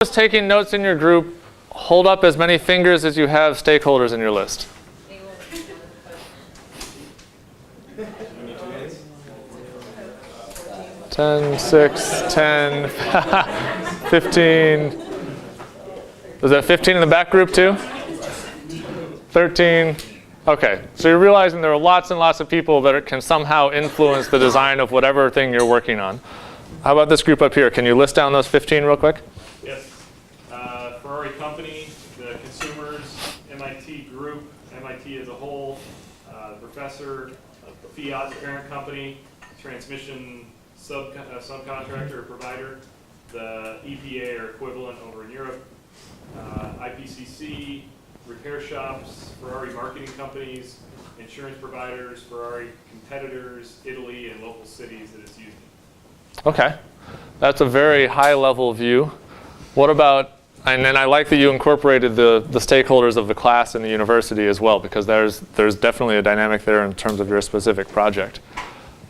Who's taking notes in your group, hold up as many fingers as you have stakeholders in your list. 10, 6, 10, 15. Was that 15 in the back group too? 13. Okay, so you're realizing there are lots and lots of people that can somehow influence the design of whatever thing you're working on. How about this group up here? Can you list down those 15 real quick? Yes. Ferrari Company, the consumers, MIT Group, MIT as a whole, professor, Fiat, the parent company, transmission subcontractor or provider, the EPA or equivalent over in Europe, IPCC, repair shops, Ferrari marketing companies, insurance providers, Ferrari competitors, Italy, and local cities that it's used in. Okay, that's a very high level view. What about, and then I like that you incorporated the stakeholders of the class and the university as well, because there's definitely a dynamic there in terms of your specific project.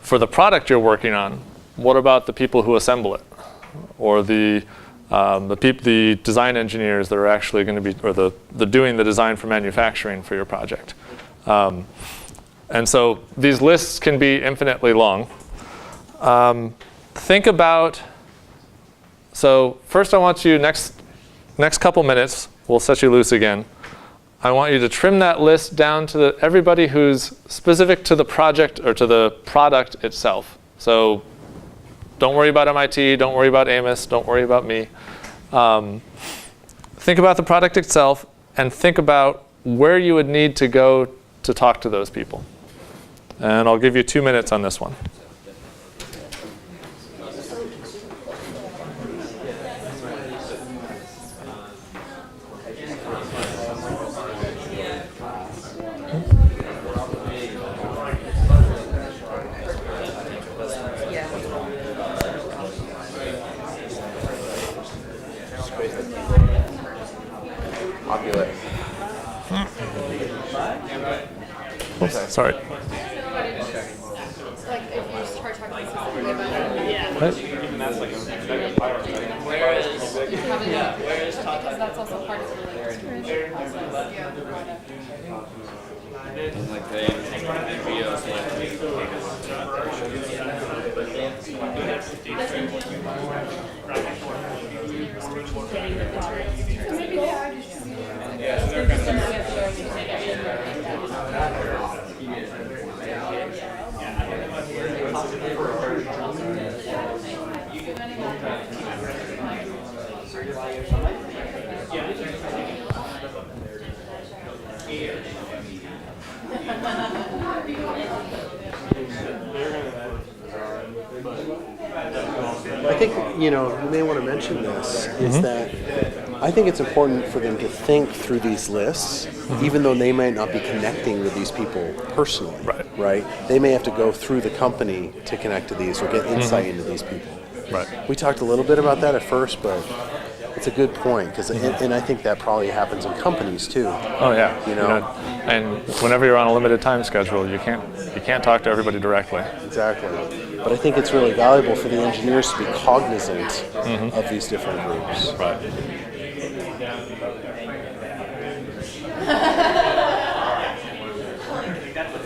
For the product you're working on, what about the people who assemble it? Or the design engineers that are actually going to be, or the doing the design for manufacturing for your project. And so these lists can be infinitely long. Think about, so first I want you, next couple minutes, we'll set you loose again. I want you to trim that list down to everybody who's specific to the project or to the product itself. So don't worry about MIT, don't worry about Amos, don't worry about me. Think about the product itself and think about where you would need to go to talk to those people. And I'll give you 2 minutes on this one. Oops, sorry. Like if you start talking specifically about What? because that's also part of the distribution process. I think, you may want to mention this, is that I think it's important for them to think through these lists, even though they might not be connecting with these people personally, right? They may have to go through the company to connect to these or get insight into these people. Right. We talked a little bit about that at first, but it's a good point, because and I think that probably happens in companies too. Oh yeah. And whenever you're on a limited time schedule, you can't talk to everybody directly. Exactly. But I think it's really valuable for the engineers to be cognizant of these different groups. Right.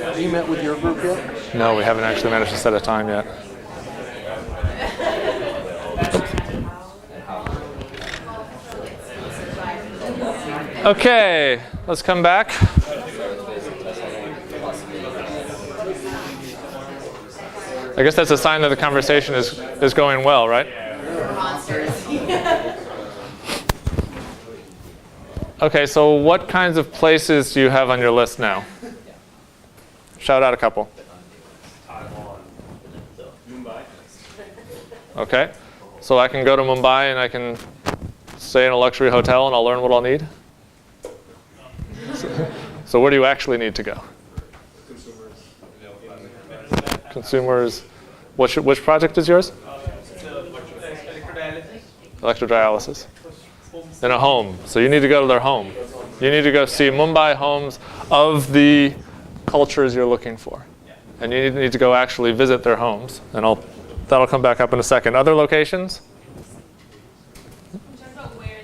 Have you met with your group yet? No, we haven't actually managed to set a time yet. Okay, let's come back. I guess that's a sign that the conversation is going well, right? Okay, so what kinds of places do you have on your list now? Shout out a couple. Okay, so I can go to Mumbai and I can stay in a luxury hotel and I'll learn what I'll need? So where do you actually need to go? Consumers. Which project is yours? Electrodialysis. In a home. So you need to go to their home. You need to go see Mumbai homes of the cultures you're looking for. And you need to go actually visit their homes. And that'll come back up in a second. Other locations? Talk about where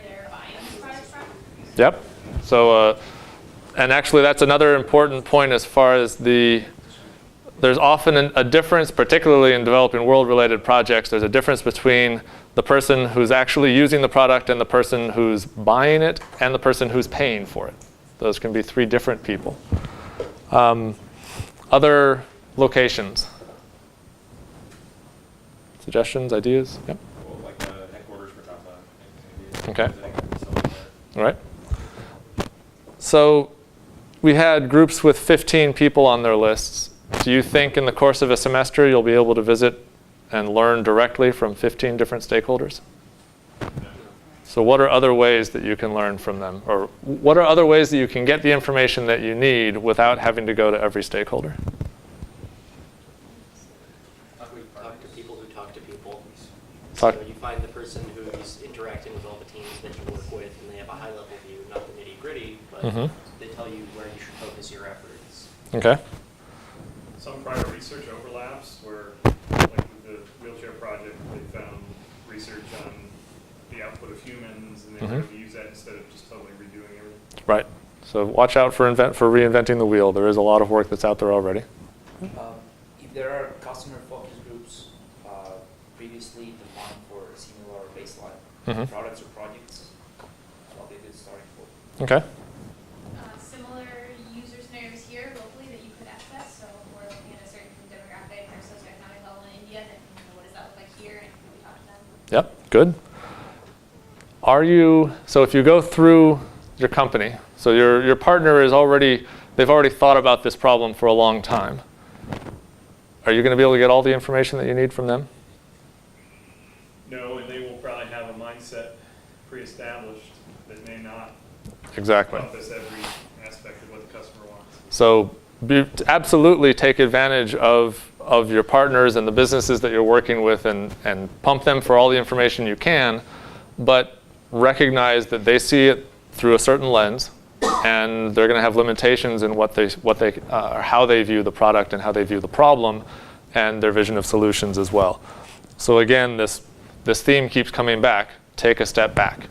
Yep. So, and actually that's another important point as far as there's often a difference, particularly in developing world-related projects, there's a difference between the person who's actually using the product and the person who's buying it and the person who's paying for it. Those can be 3 different people. Other locations? Suggestions, ideas? Yep. Well, like the headquarters for Java. Okay. All right. So we had groups with 15 people on their lists. Do you think in the course of a semester you'll be able to visit and learn directly from 15 different stakeholders? So what are other ways that you can learn from them? Or what are other ways that you can get the information that you need without having to go to every stakeholder? Talk to people who talk to people. Talk- So you find the person who's interacting with all the teams that you work with, and they have a high-level view, not the nitty-gritty, but they tell you where you should focus your efforts. Okay. Some prior research overlaps where, like with the wheelchair project, they found research on the output of humans, and they were able to use that instead of just totally redoing everything. Right. So watch out for reinventing the wheel. There is a lot of work that's out there already. If there are customer focus groups previously defined for similar baseline products or projects, that's what they did starting for. Okay. Similar user scenarios here locally that you could access. So if we're looking at a certain demographic or socioeconomic level in India, then what does that look like here, and can we talk to them? Yep, good. So if you go through your company, so your partner they've already thought about this problem for a long time. Are you going to be able to get all the information that you need from them? No, and they will probably have a mindset pre-established that may not Exactly. encompass every aspect of what the customer wants. So absolutely take advantage of your partners and the businesses that you're working with and pump them for all the information you can, but recognize that they see it through a certain lens, and they're going to have limitations in how they view the product and how they view the problem, and their vision of solutions as well. So again, this theme keeps coming back. Take a step back.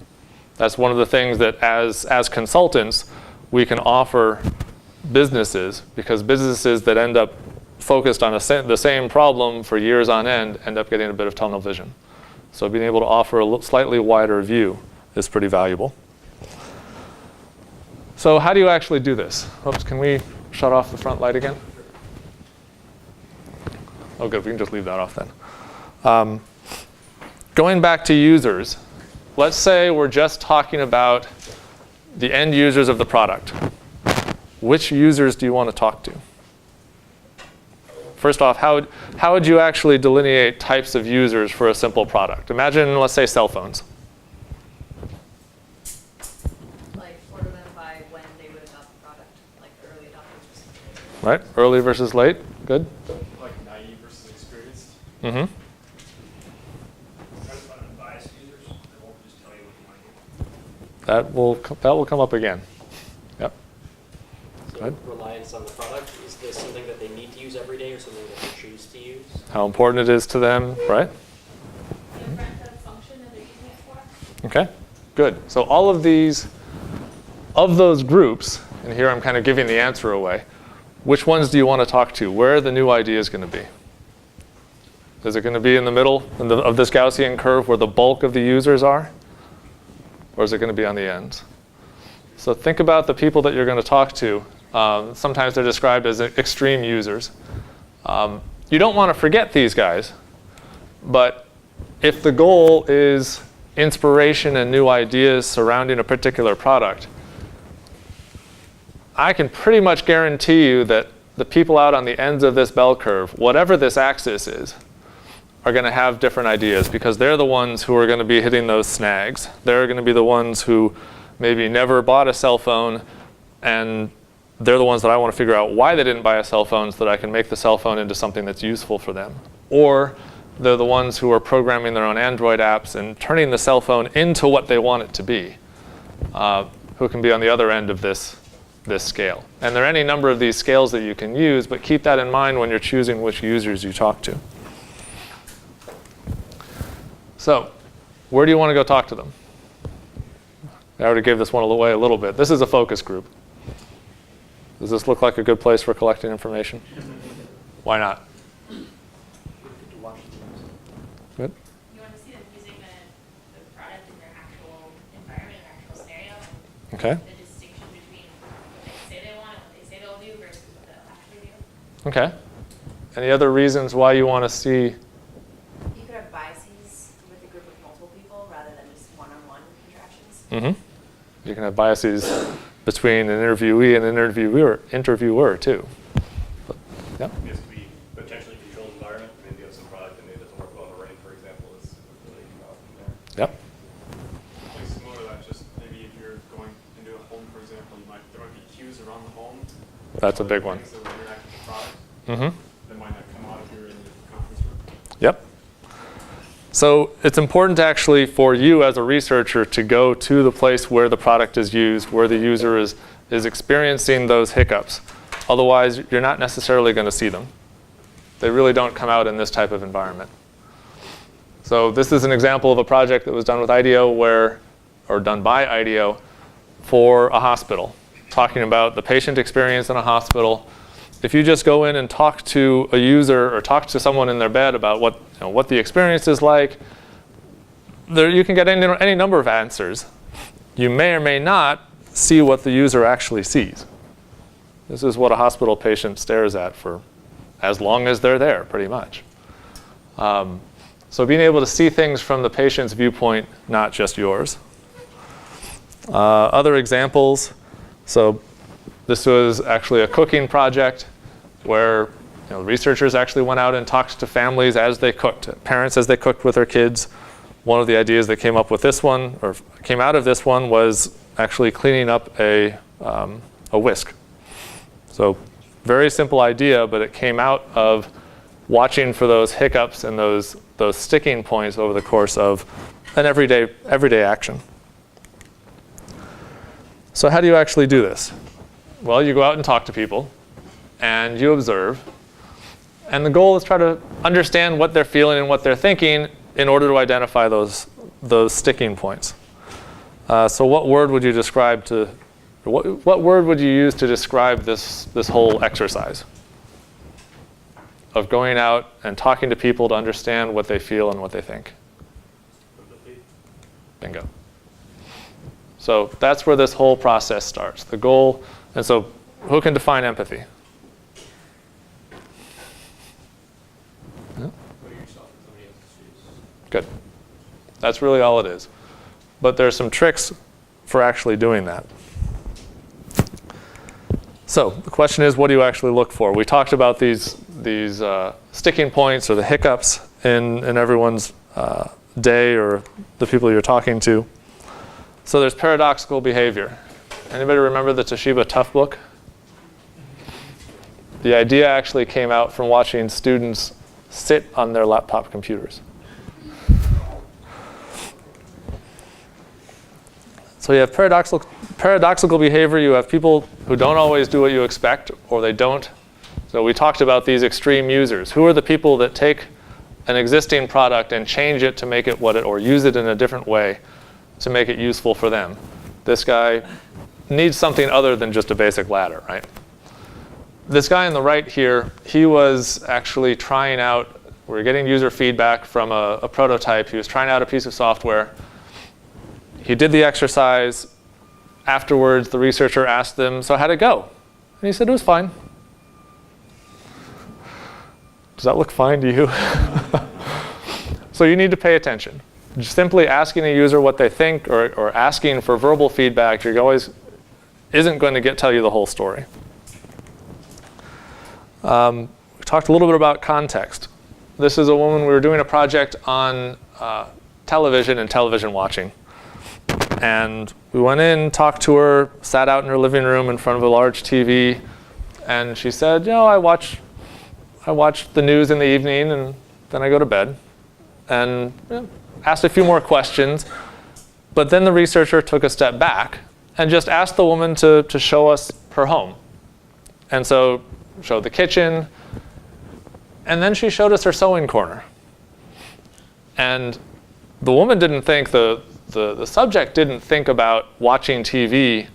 That's one of the things that as consultants we can offer businesses, because businesses that end up focused on the same problem for years on end up getting a bit of tunnel vision. So being able to offer a slightly wider view is pretty valuable. So how do you actually do this? Oops, can we shut off the front light again? Oh, good. We can just leave that off then. Going back to users, let's say we're just talking about the end users of the product. Which users do you want to talk to? First off, how would you actually delineate types of users for a simple product? Imagine, let's say, cell phones. Like order them by when they would adopt the product, like early adopters or something. Right? Early versus late. Good. Like naive versus experienced. Mm-hmm. Try to find unbiased users that won't just tell you what you want to hear. That will come up again. Yep. So Good. reliance on the product, is this something that they need to use every day or something that they choose to use? How important it is to them, right? The breadth of function that they're using it for. Okay. Good. So all of those groups, and here I'm kind of giving the answer away, which ones do you want to talk to? Where are the new ideas going to be? Is it going to be in the middle of this Gaussian curve where the bulk of the users are? Or is it going to be on the ends? So think about the people that you're going to talk to. Sometimes they're described as extreme users. You don't want to forget these guys, but if the goal is inspiration and new ideas surrounding a particular product, I can pretty much guarantee you that the people out on the ends of this bell curve, whatever this axis is, are going to have different ideas, because they're the ones who are going to be hitting those snags. They're going to be the ones who maybe never bought a cell phone, and they're the ones that I want to figure out why they didn't buy a cell phone so that I can make the cell phone into something that's useful for them. Or they're the ones who are programming their own Android apps and turning the cell phone into what they want it to be, who can be on the other end of this scale. And there are any number of these scales that you can use, but keep that in mind when you're choosing which users you talk to. So, where do you want to go talk to them? I already gave this one away a little bit. This is a focus group. Does this look like a good place for collecting information? Why not? Good. You want to see them using the product in their actual environment, their actual scenario, and Okay. the distinction between what they say they want and what they say they'll do versus what they'll actually do. Okay. Any other reasons why you want to see? You could have biases with a group of multiple people rather than just one-on-one interactions. You can have biases between an interviewee and an interviewer too. But, yeah. It has to be potentially controlled environment. Maybe you have some product and it doesn't work well in the rain, for example. It's really from there. Yep. Like similar to that, just maybe if you're going into a home, for example, there might be cues around the home. That's a big one. Things that would interact with the product Mm-hmm. that might not come out if you're in the conference room. Yep. So it's important to actually, for you as a researcher, to go to the place where the product is used, where the user is experiencing those hiccups. Otherwise, you're not necessarily going to see them. They really don't come out in this type of environment. So this is an example of a project that was done with IDEO or done by IDEO for a hospital, talking about the patient experience in a hospital. If you just go in and talk to a user or talk to someone in their bed about what the experience is like, you can get any number of answers. You may or may not see what the user actually sees. This is what a hospital patient stares at for as long as they're there, pretty much. So being able to see things from the patient's viewpoint, not just yours. Other examples. So this was actually a cooking project where researchers actually went out and talked to families as they cooked, parents as they cooked with their kids. One of the ideas that came out of this one was actually cleaning up a whisk. So very simple idea, but it came out of watching for those hiccups and those sticking points over the course of an everyday action. So how do you actually do this? Well, you go out and talk to people, and you observe. And the goal is try to understand what they're feeling and what they're thinking in order to identify those sticking points. So what word would you describe to, what word would you use to describe this whole exercise of going out and talking to people to understand what they feel and what they think? Bingo. So that's where this whole process starts. The goal, and so who can define empathy? Yeah. Putting yourself in somebody else's shoes. Good. That's really all it is. But there's some tricks for actually doing that. So the question is, what do you actually look for? We talked about these sticking points or the hiccups in everyone's day or the people you're talking to. So there's paradoxical behavior. Anybody remember the Toshiba Tough book? The idea actually came out from watching students sit on their laptop computers. So you have paradoxical behavior. You have people who don't always do what you expect, or they don't. So we talked about these extreme users. Who are the people that take an existing product and change it to make it or use it in a different way to make it useful for them? This guy needs something other than just a basic ladder, right? This guy on the right here, he was actually trying out, we're getting user feedback from a prototype. He was trying out a piece of software. He did the exercise. Afterwards, the researcher asked him, so how'd it go? And he said, it was fine. Does that look fine to you? So you need to pay attention. Just simply asking a user what they think or asking for verbal feedback, isn't going to tell you the whole story. We talked a little bit about context. This is a woman, we were doing a project on television and television watching. And we went in, talked to her, sat out in her living room in front of a large TV, and she said, I watch the news in the evening and then I go to bed. And asked a few more questions, but then the researcher took a step back and just asked the woman to show us her home. And so showed the kitchen, and then she showed us her sewing corner. And the woman didn't think the the subject didn't think about watching TV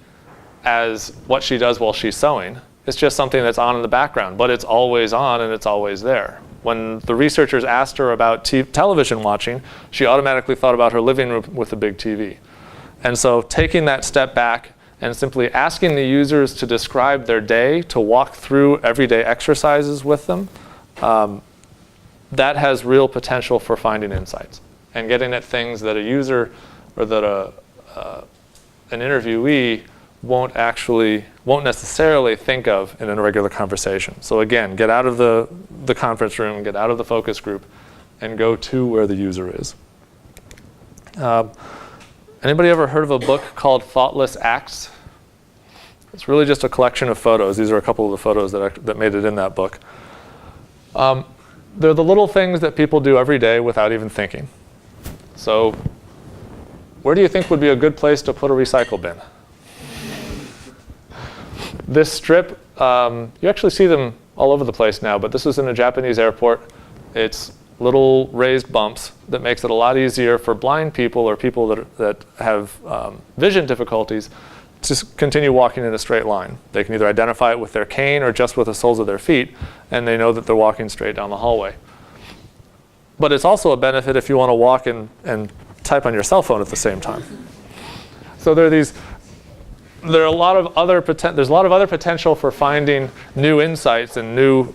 as what she does while she's sewing. It's just something that's on in the background, but it's always on and it's always there. When the researchers asked her about television watching, she automatically thought about her living room with a big TV. And so taking that step back and simply asking the users to describe their day, to walk through everyday exercises with them, that has real potential for finding insights and getting at things that a user or that an interviewee won't necessarily think of in a regular conversation. So again, get out of the conference room, get out of the focus group, and go to where the user is. Anybody ever heard of a book called Thoughtless Acts? It's really just a collection of photos. These are a couple of the photos that made it in that book. They're the little things that people do every day without even thinking. So where do you think would be a good place to put a recycle bin? This strip, you actually see them all over the place now, but this is in a Japanese airport. It's little raised bumps that makes it a lot easier for blind people or people that have vision difficulties to continue walking in a straight line. They can either identify it with their cane or just with the soles of their feet, and they know that they're walking straight down the hallway. But it's also a benefit if you want to walk and type on your cell phone at the same time. So there's a lot of other potential for finding new insights and new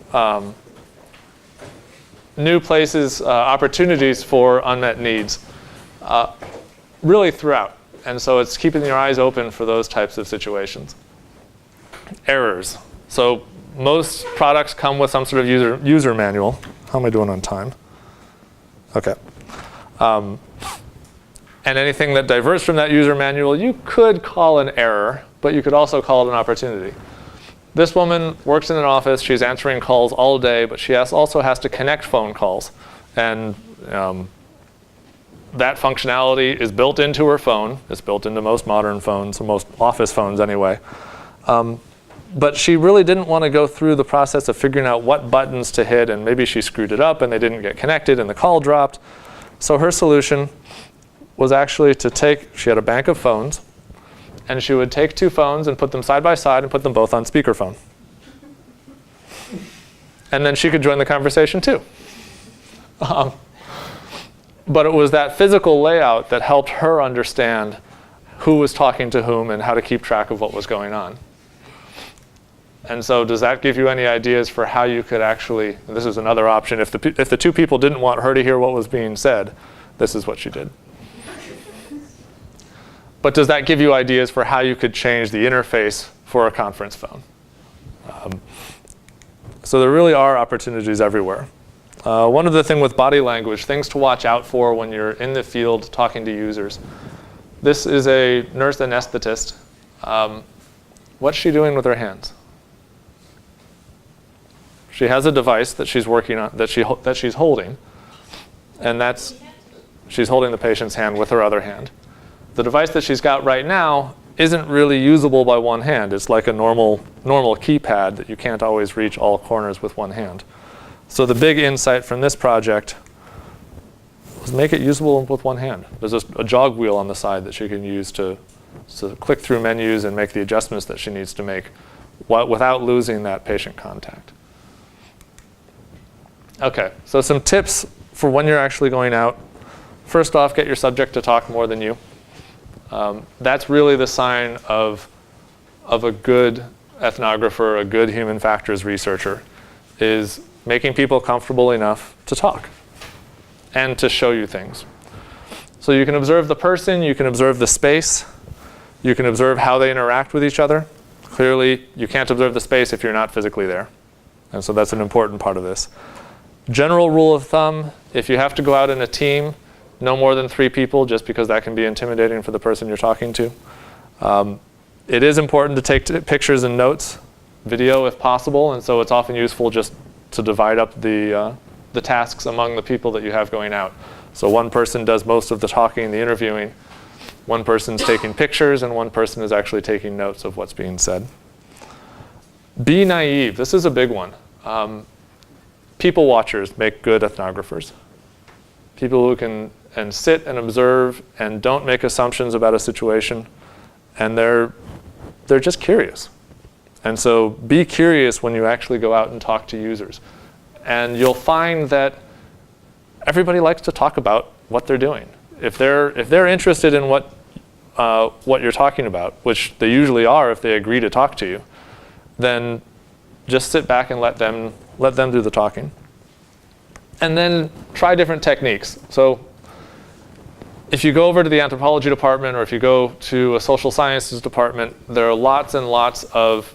places, opportunities for unmet needs, really throughout. And so it's keeping your eyes open for those types of situations. Errors. So most products come with some sort of user manual. How am I doing on time? Okay. And anything that diverges from that user manual, you could call an error, but you could also call it an opportunity. This woman works in an office. She's answering calls all day, but she also has to connect phone calls. And that functionality is built into her phone. It's built into most modern phones, or most office phones anyway. But she really didn't want to go through the process of figuring out what buttons to hit, and maybe she screwed it up and they didn't get connected and the call dropped. So her solution was actually she had a bank of phones, and she would take two phones and put them side by side and put them both on speakerphone. And then she could join the conversation too. But it was that physical layout that helped her understand who was talking to whom and how to keep track of what was going on. And so does that give you any ideas for how you could actually, and this is another option, if the two people didn't want her to hear what was being said, this is what she did. But does that give you ideas for how you could change the interface for a conference phone? So there really are opportunities everywhere. One of the things with body language, things to watch out for when you're in the field talking to users. This is a nurse anesthetist. What's she doing with her hands? She has a device that she's working on, that she's holding, and she's holding the patient's hand with her other hand. The device that she's got right now isn't really usable by one hand. It's like a normal keypad that you can't always reach all corners with one hand. So the big insight from this project was make it usable with one hand. There's a jog wheel on the side that she can use to click through menus and make the adjustments that she needs to make without losing that patient contact. Okay, so some tips for when you're actually going out. First off, get your subject to talk more than you. That's really the sign of a good ethnographer, a good human factors researcher, is making people comfortable enough to talk and to show you things. So you can observe the person, you can observe the space, you can observe how they interact with each other. Clearly, you can't observe the space if you're not physically there. And so that's an important part of this. General rule of thumb, if you have to go out in a team, no more than 3 people, just because that can be intimidating for the person you're talking to. It is important to take pictures and notes, video if possible, and so it's often useful just to divide up the tasks among the people that you have going out. So one person does most of the talking and the interviewing, one person's taking pictures, and one person is actually taking notes of what's being said. Be naive. This is a big one. People watchers make good ethnographers. people who can and sit and observe and don't make assumptions about a situation, and they're just curious. And so be curious when you actually go out and talk to users. And you'll find that everybody likes to talk about what they're doing. If they're interested in what you're talking about, which they usually are if they agree to talk to you, then just sit back and let them do the talking. And then try different techniques. So if you go over to the anthropology department, or if you go to a social sciences department, there are lots and lots of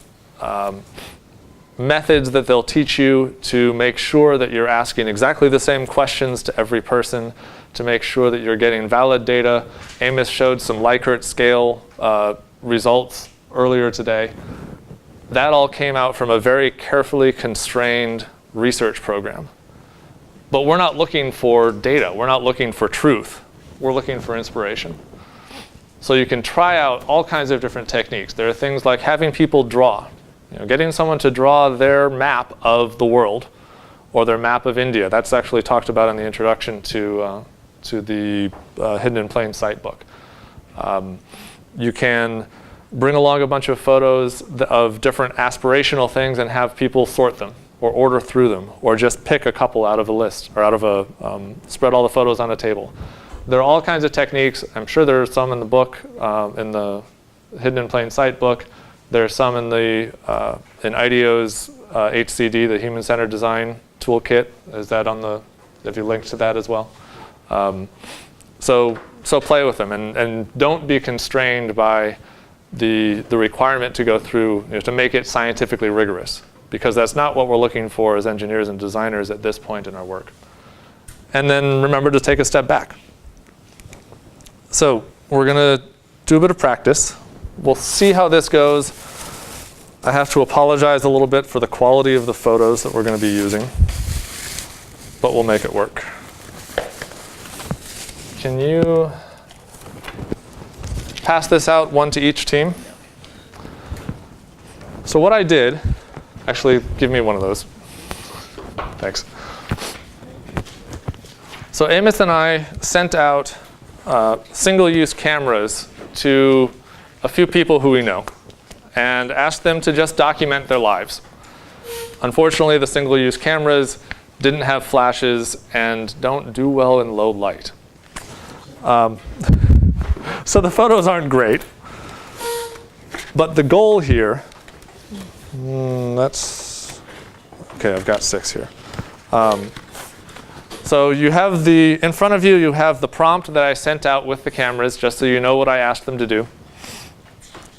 methods that they'll teach you to make sure that you're asking exactly the same questions to every person, to make sure that you're getting valid data. Amos showed some Likert scale results earlier today. That all came out from a very carefully constrained research program. But we're not looking for data. We're not looking for truth. We're looking for inspiration. So you can try out all kinds of different techniques. There are things like having people draw. Getting someone to draw their map of the world or their map of India. That's actually talked about in the introduction to the Hidden in Plain Sight book. You can bring along a bunch of photos of different aspirational things and have people sort them or order through them, or just pick a couple out of a list, or out of a, spread all the photos on a table. There are all kinds of techniques. I'm sure there are some in the book, in the Hidden in Plain Sight book. There are some in in IDEO's HCD, the Human Centered Design Toolkit. Is that on the, have you linked to that as well? So play with them, and don't be constrained by the requirement to go through, to make it scientifically rigorous, because that's not what we're looking for as engineers and designers at this point in our work. And then remember to take a step back. So we're going to do a bit of practice. We'll see how this goes. I have to apologize a little bit for the quality of the photos that we're going to be using, but we'll make it work. Can you pass this out, one to each team? So what I did, actually give me one of those. Thanks. So Amos and I sent out single-use cameras to a few people who we know and asked them to just document their lives. Unfortunately, the single-use cameras didn't have flashes and don't do well in low light. So the photos aren't great. But the goal here, that's, okay, I've got 6 here. So you have in front of you, you have the prompt that I sent out with the cameras, just so you know what I asked them to do.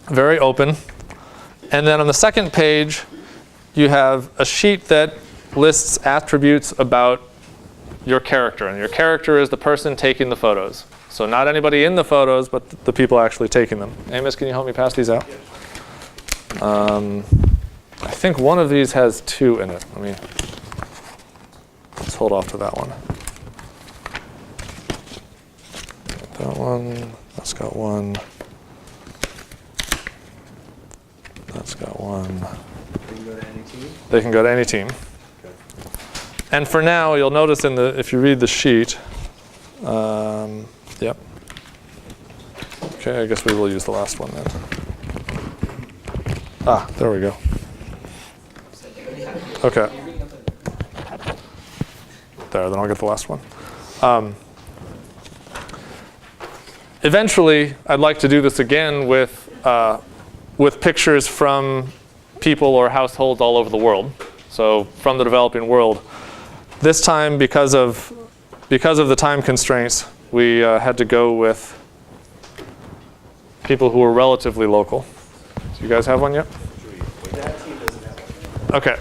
Very open. And then on the second page, you have a sheet that lists attributes about your character. And your character is the person taking the photos. So not anybody in the photos, but the people actually taking them. Amos, can you help me pass these out? I think one of these has 2 in it. Let's hold off to that one. That one, that's got 1. That's got 1. They can go to any team? They can go to any team. Okay. And for now, you'll notice if you read the sheet, yep. Okay, I guess we will use the last one then. Ah, there we go. Okay. There, then I'll get the last one. Eventually, I'd like to do this again with pictures from people or households all over the world. So from the developing world. This time, because of the time constraints, we had to go with people who were relatively local. Do you guys have one yet? Okay.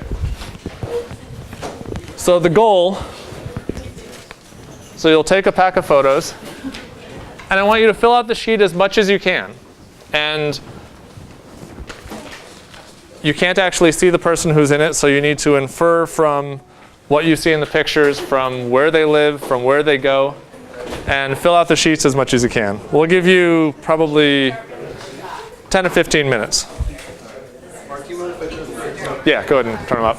So the goal, so you'll take a pack of photos, and I want you to fill out the sheet as much as you can. And you can't actually see the person who's in it, so you need to infer from what you see in the pictures, from where they live, from where they go, and fill out the sheets as much as you can. We'll give you probably 10 to 15 minutes. Mark, do you mind if I turn the lights up? Yeah, go ahead and turn them up.